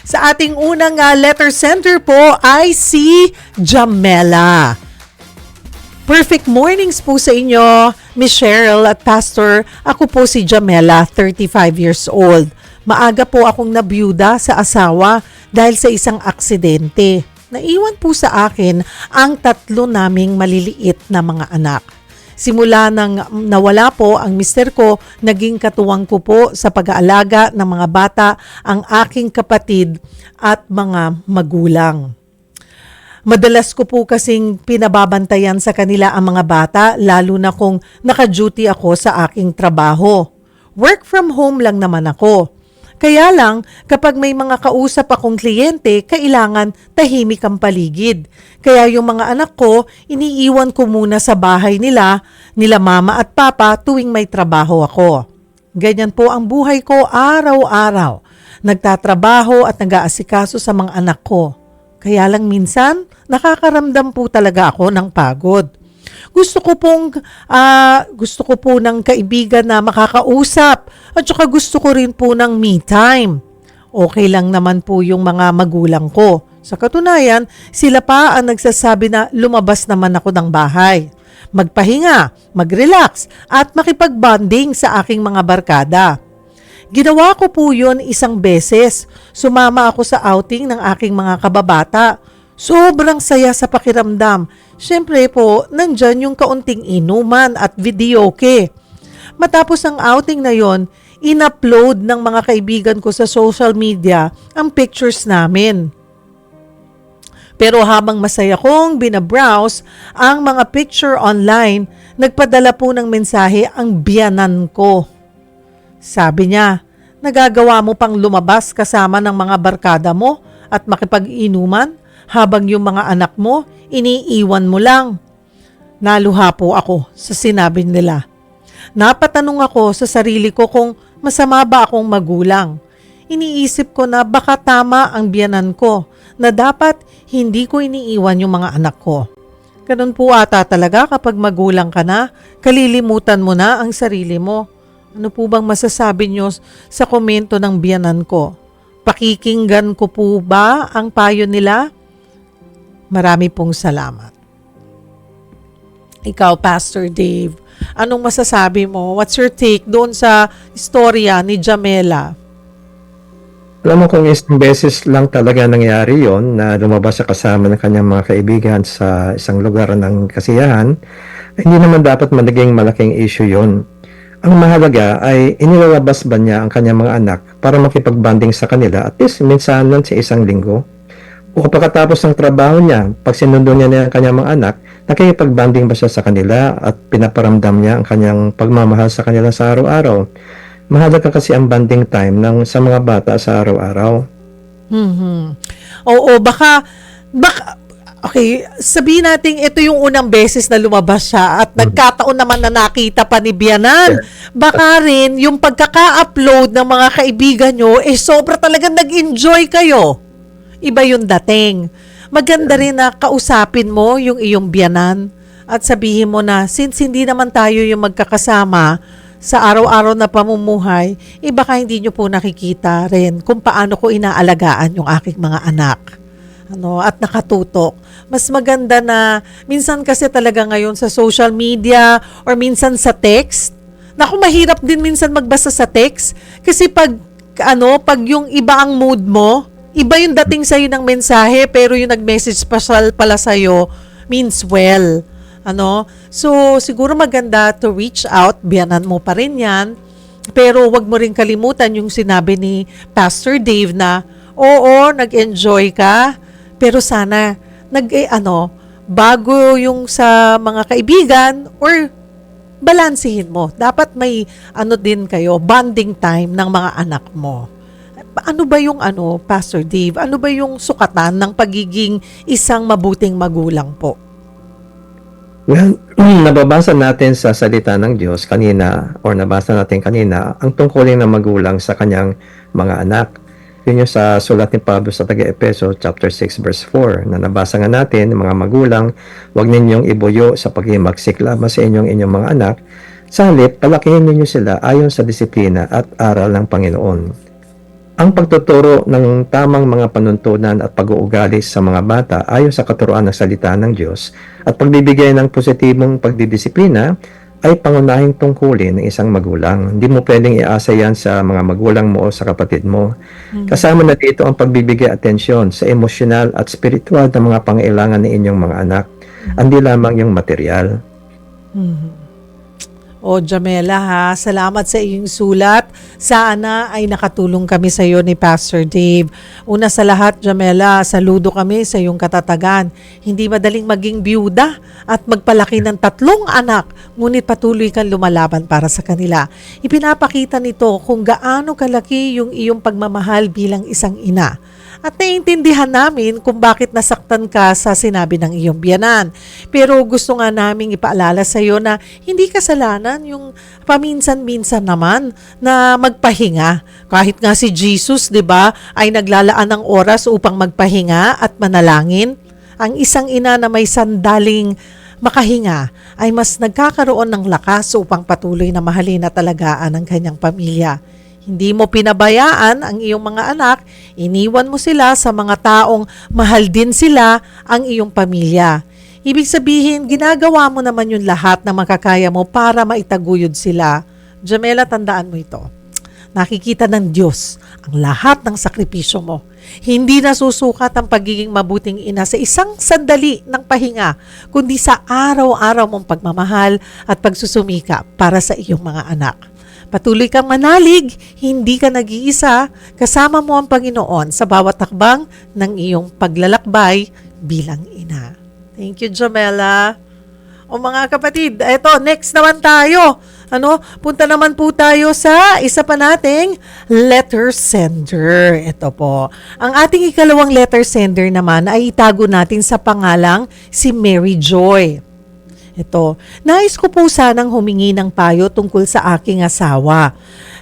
Sa ating unang letter sender po ay si Jamela. Perfect mornings po sa inyo, Miss Cheryl at Pastor. Ako po si Jamela, 35 years old. Maaga po akong nabiyuda sa asawa dahil sa isang aksidente. Naiwan po sa akin ang 3 naming maliliit na mga anak. Simula nang nawala po ang mister ko, naging katuwang ko po sa pag-aalaga ng mga bata ang aking kapatid at mga magulang. Madalas ko po kasing pinababantayan sa kanila ang mga bata, lalo na kung naka-duty ako sa aking trabaho. Work from home lang naman ako. Kaya lang, kapag may mga kausap akong kliyente, kailangan tahimik ang paligid. Kaya yung mga anak ko, iniiwan ko muna sa bahay nila mama at papa tuwing may trabaho ako. Ganyan po ang buhay ko araw-araw. Nagtatrabaho at nag-aasikaso sa mga anak ko. Kaya lang minsan, nakakaramdam po talaga ako ng pagod. Gusto ko po ng kaibigan na makakausap at saka gusto ko rin po ng me time. Okay lang naman po yung mga magulang ko. Sa katunayan, sila pa ang nagsasabi na lumabas naman ako ng bahay. Magpahinga, mag-relax at makipag-bonding sa aking mga barkada. Ginawa ko po yun isang beses. Sumama ako sa outing ng aking mga kababata. Sobrang saya sa pakiramdam. Siyempre po, nandyan yung kaunting inuman at videoke. Matapos ang outing na yon, in-upload ng mga kaibigan ko sa social media ang pictures namin. Pero habang masaya kong binabrowse ang mga picture online, nagpadala po ng mensahe ang biyanan ko. Sabi niya, nagagawa mo pang lumabas kasama ng mga barkada mo at makipag-inuman habang yung mga anak mo, iniiwan mo lang. Naluha po ako sa sinabi nila. Napatanong ako sa sarili ko kung masama ba akong magulang. Iniisip ko na baka tama ang biyanan ko na dapat hindi ko iniiwan yung mga anak ko. Ganun po ata talaga kapag magulang ka na, kalilimutan mo na ang sarili mo. Ano po bang masasabi nyo sa komento ng biyanan ko? Pakikinggan ko po ba ang payo nila? Marami pong salamat. Ikaw, Pastor Dave, anong masasabi mo? What's your take doon sa istorya ni Jamela? Alam mo kung isang beses lang talaga nangyari yon na lumabas siya kasama ng kanyang mga kaibigan sa isang lugar ng kasiyahan, hindi naman dapat maging malaking issue yon. Ang mahalaga ay inilalabas ba niya ang kanyang mga anak para makipag-bonding sa kanila at least minsanan sa isang linggo? O pagkatapos ng trabaho niya, pag sinundo niya na ang kanyang mga anak, nakikipag-bonding ba siya sa kanila at pinaparamdam niya ang kanyang pagmamahal sa kanila sa araw-araw? Mahalaga kasi ang bonding time sa mga bata sa araw-araw. Oo, baka okay, sabihin natin ito yung unang beses na lumabas siya at nagkataon naman na nakita pa ni Biyanan. Baka rin yung pagkaka-upload ng mga kaibigan nyo, sobra talagang nag-enjoy kayo. Iba yung dating. Maganda rin na kausapin mo yung iyong biyanan at sabihin mo na since hindi naman tayo yung magkakasama sa araw-araw na pamumuhay, baka hindi nyo po nakikita rin kung paano ko inaalagaan yung aking mga anak. At nakatutok. Mas maganda na minsan kasi talaga ngayon sa social media or minsan sa text. Naku, mahirap din minsan magbasa sa text kasi pag yung iba ang mood mo, iba yung dating sa'yo ng mensahe pero yung nag-message pala sa'yo means well. So siguro maganda to reach out, biyanan mo pa rin yan. Pero wag mo rin kalimutan yung sinabi ni Pastor Dave na, oo, nag-enjoy ka, pero sana bago yung sa mga kaibigan or balansehin mo. Dapat may din kayo, bonding time ng mga anak mo. Ano ba yung Pastor Dave? Ano ba yung sukatan ng pagiging isang mabuting magulang po? Well, nababasa natin sa salita ng Diyos kanina or nabasa natin kanina ang tungkulin ng magulang sa kanyang mga anak. Yun yung sa sulat ni Pablo sa taga-Epeso chapter 6 verse 4 na nabasa nga natin, mga magulang, huwag ninyong ibuyo sa paghimagsik lamang sa inyong mga anak. Sa halip, palakihin ninyo sila ayon sa disiplina at aral ng Panginoon. Ang pagtuturo ng tamang mga panuntunan at pag-uugali sa mga bata ayon sa katuruan ng salita ng Diyos at pagbibigay ng positibong pagdidisiplina ay pangunahing tungkulin ng isang magulang. Hindi mo pwedeng iasa yan sa mga magulang mo o sa kapatid mo. Kasama na dito ang pagbibigay atensyon sa emosyonal at spiritual na mga pangailangan ng inyong mga anak, hindi lamang yung material. O Jamela ha, salamat sa iyong sulat. Sana ay nakatulong kami sa iyo ni Pastor Dave. Una sa lahat, Jamela, saludo kami sa iyong katatagan. Hindi madaling maging byuda at magpalaki ng 3 anak, ngunit patuloy kang lumalaban para sa kanila. Ipinapakita nito kung gaano kalaki yung iyong pagmamahal bilang isang ina. At naiintindihan namin kung bakit nasaktan ka sa sinabi ng iyong biyanan. Pero gusto nga naming ipaalala sa iyo na hindi kasalanan yung paminsan-minsan naman na magpahinga. Kahit nga si Jesus, 'di ba, ay naglalaan ng oras upang magpahinga at manalangin. Ang isang ina na may sandaling makahinga ay mas nagkakaroon ng lakas upang patuloy na mahalin at alagaan ang kanyang pamilya. Hindi mo pinabayaan ang iyong mga anak, iniwan mo sila sa mga taong mahal din sila ang iyong pamilya. Ibig sabihin, ginagawa mo naman yung lahat na makakaya mo para maitaguyod sila. Jamela, tandaan mo ito. Nakikita ng Diyos ang lahat ng sakripisyo mo. Hindi nasusukat ang pagiging mabuting ina sa isang sandali ng pahinga, kundi sa araw-araw mong pagmamahal at pagsusumika para sa iyong mga anak. Patuloy kang manalig, hindi ka nag-iisa, kasama mo ang Panginoon sa bawat takbang ng iyong paglalakbay bilang ina. Thank you, Jamela. O mga kapatid, eto, next naman tayo. Punta naman po tayo sa isa pa nating letter sender. Ito po. Ang ating ikalawang letter sender naman ay itago natin sa pangalang si Mary Joy. Ito, nais ko po sanang humingi ng payo tungkol sa aking asawa.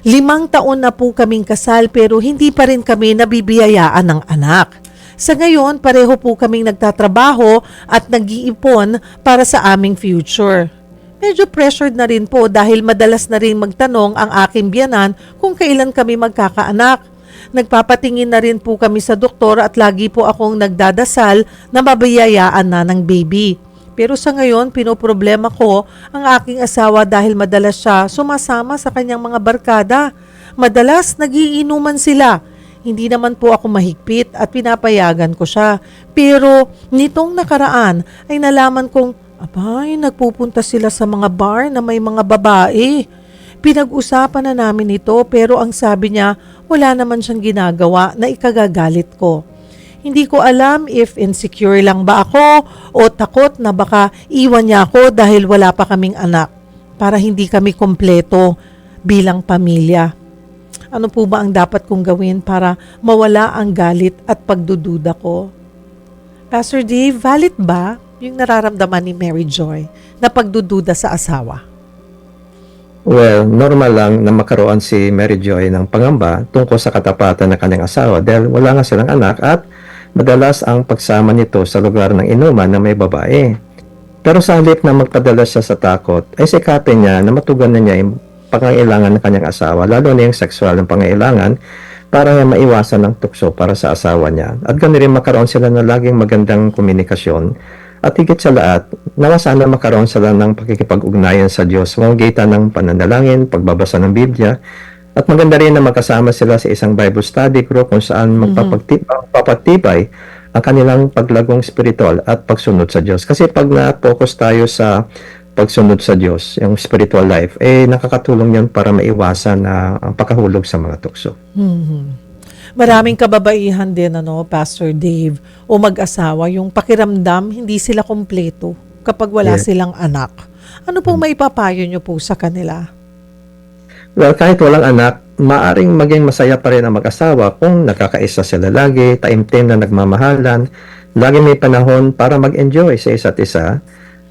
5 taon na po kaming kasal pero hindi pa rin kami nabibiyayaan ng anak. Sa ngayon, pareho po kaming nagtatrabaho at nag-iipon para sa aming future. Medyo pressured na rin po dahil madalas na rin magtanong ang aking biyanan kung kailan kami magkakaanak. Nagpapatingin na rin po kami sa doktor at lagi po akong nagdadasal na mabiyayaan na ng baby. Pero sa ngayon, pinoproblema ko ang aking asawa dahil madalas siya sumasama sa kanyang mga barkada. Madalas nagiinuman sila. Hindi naman po ako mahigpit at pinapayagan ko siya. Pero nitong nakaraan ay nalaman kong, abay, nagpupunta sila sa mga bar na may mga babae. Pinag-usapan na namin ito pero ang sabi niya, wala naman siyang ginagawa na ikagagalit ko. Hindi ko alam if insecure lang ba ako o takot na baka iwan niya ako dahil wala pa kaming anak para hindi kami kompleto bilang pamilya. Ano po ba ang dapat kong gawin para mawala ang galit at pagdududa ko? Pastor Dave, valid ba yung nararamdaman ni Mary Joy na pagdududa sa asawa? Well, normal lang na makaroon si Mary Joy ng pangamba tungkol sa katapatan ng kanyang asawa dahil wala nga silang anak at madalas ang pagsama nito sa lugar ng inuman na may babae. Pero sa halip na magpadala siya sa takot, ay sikapin niya na matugan na niya yung pangailangan ng kanyang asawa, lalo na yung sexual ng pangailangan, para maiwasan ng tukso para sa asawa niya. At ganoon rin makaroon sila ng laging magandang komunikasyon. At higit sa lahat, nawa sana makaroon sila ng pakikipag-ugnayan sa Diyos, pamamagitan ng pananalangin, pagbabasa ng Biblia. At maganda rin na magkasama sila sa isang Bible study group kung saan magpapatibay ang kanilang paglagong spiritual at pagsunod sa Diyos. Kasi pag na-focus tayo sa pagsunod sa Diyos, yung spiritual life, nakakatulong yan para maiwasan na ang pagkahulog sa mga tukso. Maraming kababaihan din, Pastor Dave, o mag-asawa, yung pakiramdam, hindi sila kompleto kapag wala silang anak. Ano pong maipapayo nyo po sa kanila? Well, kahit walang anak, maaring maging masaya pa rin ang mag-asawa kung nagkakaisa sila lagi, taimtim na nagmamahalan, lagi may panahon para mag-enjoy sa isa't isa.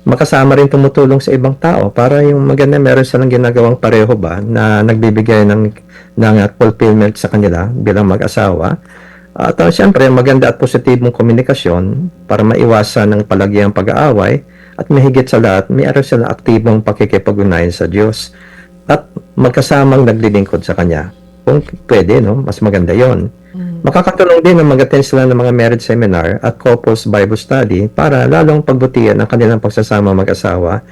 Makasama rin tumutulong sa ibang tao para yung maganda meron silang ginagawang pareho ba na nagbibigay ng fulfillment sa kanila bilang mag-asawa. At siyempre, maganda at positibong komunikasyon para maiwasan ng palagiang pag-aaway at mahigit sa lahat, mayroon silang aktibong pakikipag-ugnayan sa Diyos at magkasamang naglilingkod sa Kanya. Kung pwede, no? Mas maganda yon. Makakatulong din na mag-attend sila ng mga marriage seminar at couples Bible study para lalong pagbutihan ang kanilang pagsasama mag-asawa.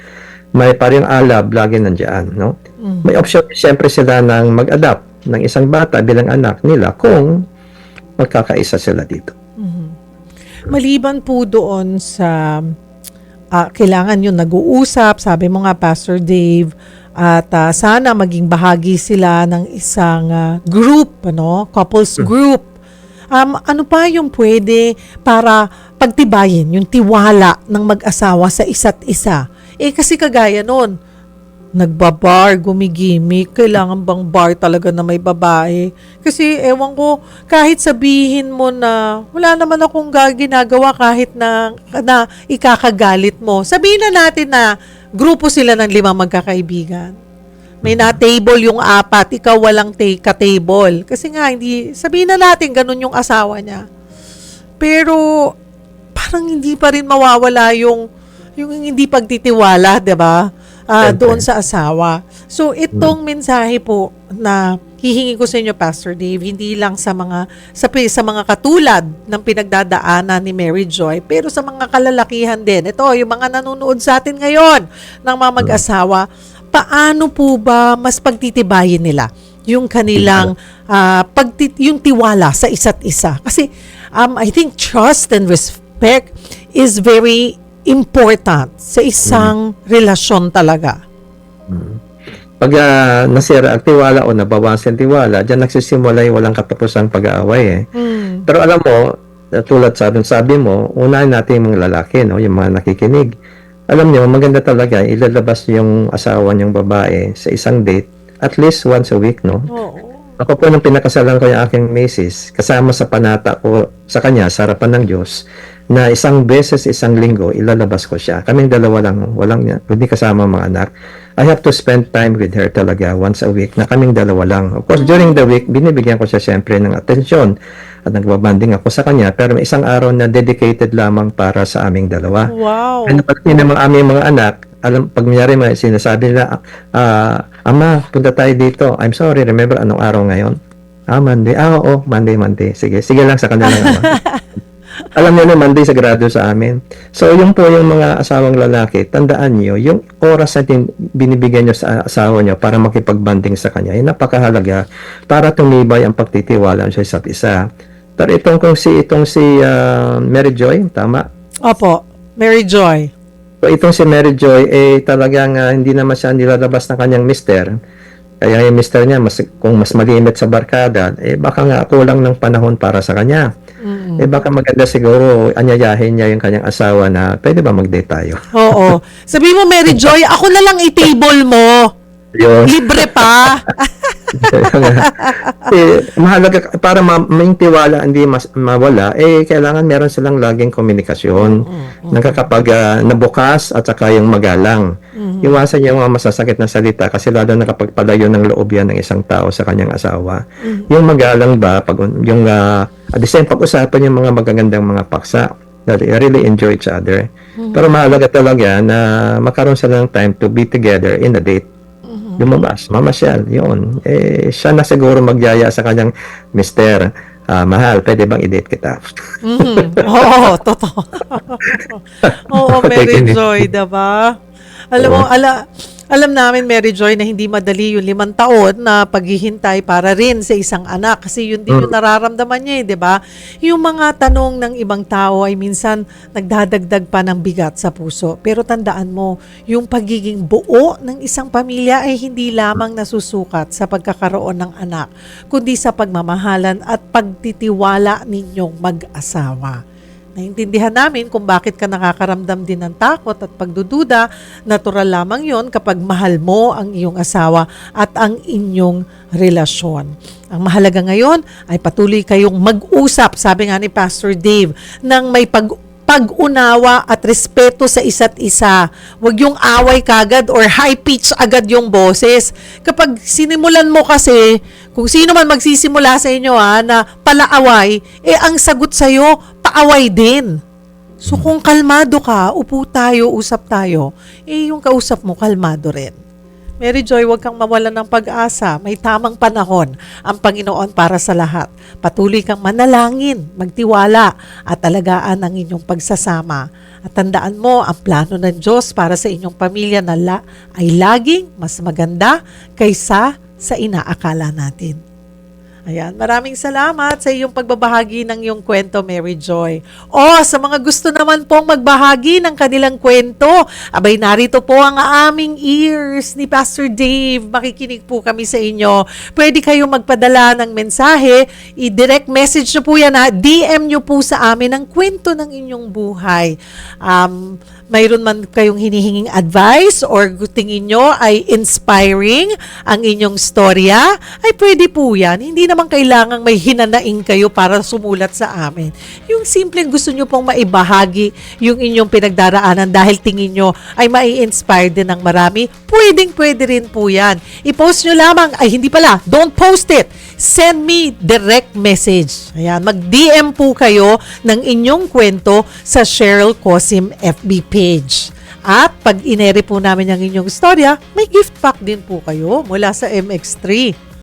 May parang alab lagi nandiyan, no? May option siyempre sila ng mag-adapt ng isang bata bilang anak nila kung magkakaisa sila dito. Maliban po doon sa kailangan yung nag-uusap, sabi mo nga Pastor Dave, at sana maging bahagi sila ng isang group, couples group. Ano pa yung pwede para pagtibayin yung tiwala ng mag-asawa sa isa't isa? Kasi kagaya nun, nagbabar, gumigimik, kailangan bang bar talaga na may babae? Kasi ewan ko, kahit sabihin mo na wala naman akong ginagawa kahit na ikakagalit mo. Sabihin na natin na grupo sila ng 5 magkakaibigan. May na-table yung 4, ikaw walang ka-table. Kasi nga, sabihin na natin, ganun yung asawa niya. Pero, parang hindi pa rin mawawala yung hindi pagtitiwala, di ba? Doon sa asawa. So, itong mensahe po na hihingi ko sa inyo, Pastor Dave, hindi lang sa mga katulad ng pinagdadaanan ni Mary Joy, pero sa mga kalalakihan din. Ito, yung mga nanonood sa atin ngayon ng mga mag-asawa, paano po ba mas pagtitibayin nila yung kanilang yung tiwala sa isa't isa? Kasi I think trust and respect is very important sa isang relasyon talaga. Pag nasira ang tiwala o nabawasan tiwala, diyan nagsisimula yung walang katapusang pag-aaway. Pero alam mo, tulad sabi mo, unahin natin yung mga lalaki, no? Yung mga nakikinig. Alam niyo, maganda talaga ilalabas yung asawa niyong babae sa isang date at least once a week, no? Ako po nung pinakasalan ko yung aking misis, kasama sa panata ko sa kanya, sa harapan ng Diyos, na isang beses, isang linggo, ilalabas ko siya. Kaming dalawa lang, hindi kasama mga anak. I have to spend time with her talaga once a week, na kaming dalawa lang. Of course, during the week, binibigyan ko siya siyempre ng atensyon at nagbabanding ako sa kanya, pero may isang araw na dedicated lamang para sa aming dalawa. Wow! And pati ng aming mga anak, pag mayari sinasabi nila, Ama, punta tayo dito. I'm sorry, remember anong araw ngayon? Monday. Oo, Monday. Sige lang sa kanilang ama. Alam niyo na Monday sagrado sa amin. So, yung po yung mga asawang lalaki, tandaan niyo, yung oras natin binibigyan niyo sa asawa niyo para makipagbanding sa kanya, ay napakahalaga para tumibay ang pagtitiwala sa isa't isa. Pero itong si Mary Joy, tama? Opo, Mary Joy. So, itong si Mary Joy, talagang hindi naman siya nilalabas ng kanyang mister. Kaya yung mister niya, kung mas malimit sa barkada, baka nga kulang ng panahon para sa kanya. Baka maganda siguro anyayahin niya yung kanyang asawa na pwede ba mag-date tayo? Oo. Sabi mo, Mary Joy, ako na lang i-table mo. Yun. Libre pa. Mahalaga para may tiwala hindi mawala, kailangan meron silang laging komunikasyon. Nakakapag nabukas at saka yung magalang. Iwasan yung mga masasakit na salita kasi lalo nakapagpalayo ng loob yan ng isang tao sa kanyang asawa. Yung magalang ba, at the same pag-usapan yung mga magagandang mga paksa that they really enjoy each other. Pero mahalaga talaga na magkaroon sila ng time to be together in a date. Lumabas, mamasyal, yun. Siya na siguro magyaya sa kanyang mister, mahal, pwede bang i-date kita? Oo, totoo. Oo, Mary Joy, diba? Alam mo, alam namin, Mary Joy, na hindi madali yung 5 taon na paghihintay para rin sa isang anak. Kasi yun din yung nararamdaman niya, di ba? Yung mga tanong ng ibang tao ay minsan nagdadagdag pa ng bigat sa puso. Pero tandaan mo, yung pagiging buo ng isang pamilya ay hindi lamang nasusukat sa pagkakaroon ng anak, kundi sa pagmamahalan at pagtitiwala ninyong mag-asawa. Naintindihan namin kung bakit ka nakakaramdam din ng takot at pagdududa. Natural lamang yon kapag mahal mo ang iyong asawa at ang inyong relasyon. Ang mahalaga ngayon ay patuloy kayong mag-usap, sabi nga ni Pastor Dave, ng may pag-unawa at respeto sa isa't isa. Huwag yung away kagad or high pitch agad yung boses. Kapag sinimulan mo kasi, kung sino man magsisimula sa inyo na palaaway, ang sagot sa'yo, paaway din. So kung kalmado ka, upo tayo, usap tayo, yung kausap mo, kalmado rin. Mary Joy, huwag kang mawalan ng pag-asa. May tamang panahon ang Panginoon para sa lahat. Patuloy kang manalangin, magtiwala at alagaan ang inyong pagsasama. At tandaan mo, ang plano ng Diyos para sa inyong pamilya ay laging mas maganda kaysa sa inaakala natin. Ayan, maraming salamat sa iyong pagbabahagi ng iyong kwento, Mary Joy. Sa mga gusto naman pong magbahagi ng kanilang kwento, abay narito po ang aming ears ni Pastor Dave. Makikinig po kami sa inyo. Pwede kayong magpadala ng mensahe, i-direct message nyo po yan, DM nyo po sa amin ang kwento ng inyong buhay. Mayroon man kayong hinihinging advice or tingin nyo ay inspiring ang inyong storya, ay pwede po yan. Hindi naman kailangang may hinanaing kayo para sumulat sa amin. Yung simpleng gusto nyo pong maibahagi yung inyong pinagdaraanan dahil tingin nyo ay mai-inspire din ng marami, pwede rin po yan. I-post nyo lamang, don't post it. Send me direct message. Ayan, mag-DM po kayo ng inyong kwento sa Cheryl Cosim FB page. At pag inere po namin ang inyong istorya, may gift pack din po kayo mula sa MX3.